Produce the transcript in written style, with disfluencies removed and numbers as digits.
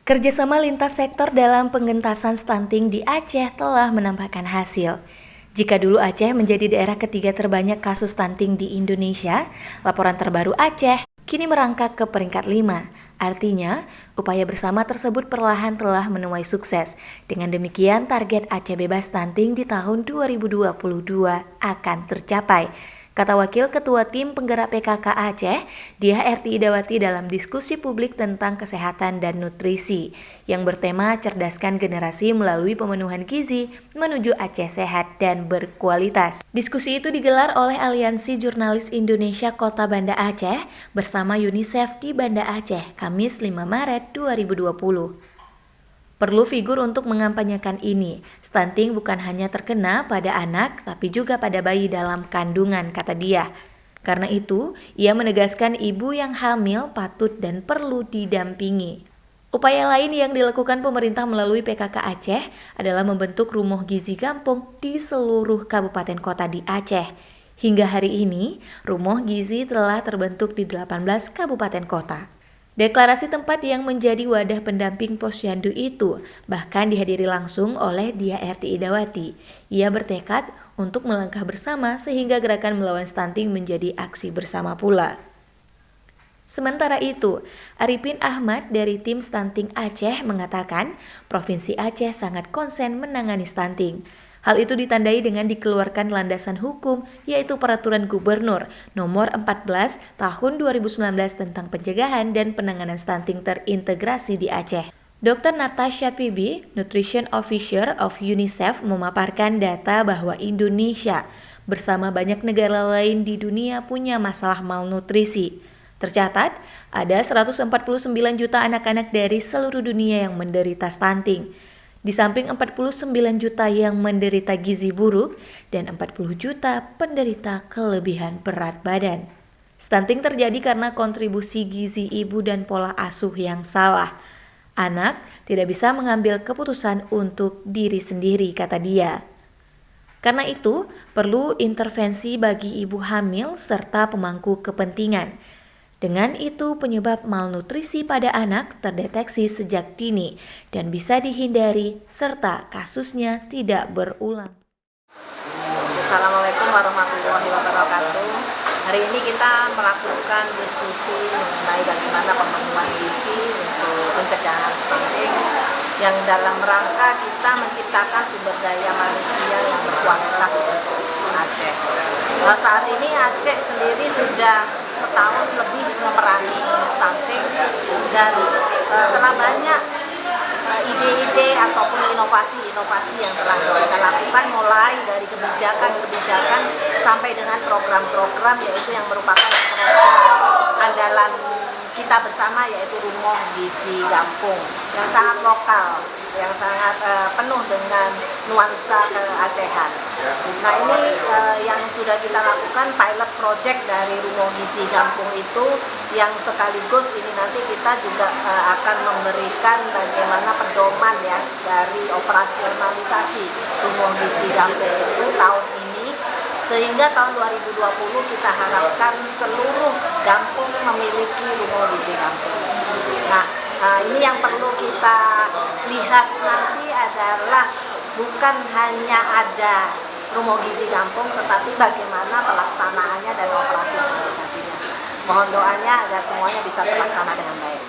Kerjasama lintas sektor dalam pengentasan stunting di Aceh telah menampakkan hasil. Jika dulu Aceh menjadi daerah ketiga terbanyak kasus stunting di Indonesia, laporan terbaru Aceh kini merangkak ke peringkat 5. Artinya, upaya bersama tersebut perlahan telah menuai sukses. Dengan demikian, target Aceh bebas stunting di tahun 2022 akan tercapai, kata Wakil Ketua Tim Penggerak PKK Aceh, Dyah Erti Idawati dalam diskusi publik tentang kesehatan dan nutrisi yang bertema cerdaskan generasi melalui pemenuhan gizi menuju Aceh sehat dan berkualitas. Diskusi itu digelar oleh Aliansi Jurnalis Indonesia Kota Banda Aceh bersama Unicef di Banda Aceh, Kamis 5 Maret 2020. Perlu figur untuk mengampanyekan ini. Stunting bukan hanya terkena pada anak, tapi juga pada bayi dalam kandungan, kata dia. Karena itu, ia menegaskan ibu yang hamil patut dan perlu didampingi. Upaya lain yang dilakukan pemerintah melalui PKK Aceh adalah membentuk rumah gizi kampung di seluruh kabupaten kota di Aceh. Hingga hari ini, rumah gizi telah terbentuk di 18 kabupaten kota. Deklarasi tempat yang menjadi wadah pendamping posyandu itu bahkan dihadiri langsung oleh Dyah Erti Idawati. Ia bertekad untuk melangkah bersama sehingga gerakan melawan stunting menjadi aksi bersama pula. Sementara itu, Arifin Ahmad dari tim Stunting Aceh mengatakan Provinsi Aceh sangat konsen menangani stunting. Hal itu ditandai dengan dikeluarkan landasan hukum, yaitu Peraturan Gubernur Nomor 14 Tahun 2019 tentang pencegahan dan penanganan stunting terintegrasi di Aceh. Dr. Natasha Pibi, Nutrition Officer of Unicef, memaparkan data bahwa Indonesia bersama banyak negara lain di dunia punya masalah malnutrisi. Tercatat, ada 149 juta anak-anak dari seluruh dunia yang menderita stunting. Di samping 49 juta yang menderita gizi buruk dan 40 juta penderita kelebihan berat badan. Stunting terjadi karena kontribusi gizi ibu dan pola asuh yang salah. Anak tidak bisa mengambil keputusan untuk diri sendiri, kata dia. Karena itu, perlu intervensi bagi ibu hamil serta pemangku kepentingan. Dengan itu, penyebab malnutrisi pada anak terdeteksi sejak dini dan bisa dihindari serta kasusnya tidak berulang. Assalamualaikum warahmatullahi wabarakatuh. Hari ini kita melakukan diskusi mengenai bagaimana pemenuhan gizi untuk pencegahan stunting yang dalam rangka kita menciptakan sumber daya manusia yang berkualitas untuk Aceh. Saat ini Aceh sendiri sudah setahun lebih memerangi stunting dan telah banyak ide-ide ataupun inovasi-inovasi yang telah kita lakukan mulai dari kebijakan-kebijakan sampai dengan program-program yaitu yang merupakan program andalan kita bersama yaitu rumah gizi kampung yang sangat lokal, yang sangat penuh dengan nuansa keacehan. Nah ini yang sudah kita lakukan pilot project dari rumah gizi kampung itu yang sekaligus ini nanti kita juga akan memberikan bagaimana pedoman ya dari operasionalisasi rumah gizi kampung itu tahun ini sehingga tahun 2020 kita harapkan seluruh kampung memiliki rumah gizi kampung. Nah ini yang perlu kita lihat nanti adalah bukan hanya ada rumah gizi kampung, tetapi bagaimana pelaksanaannya dan operasionalisasinya. Mohon doanya agar semuanya bisa terlaksana dengan baik.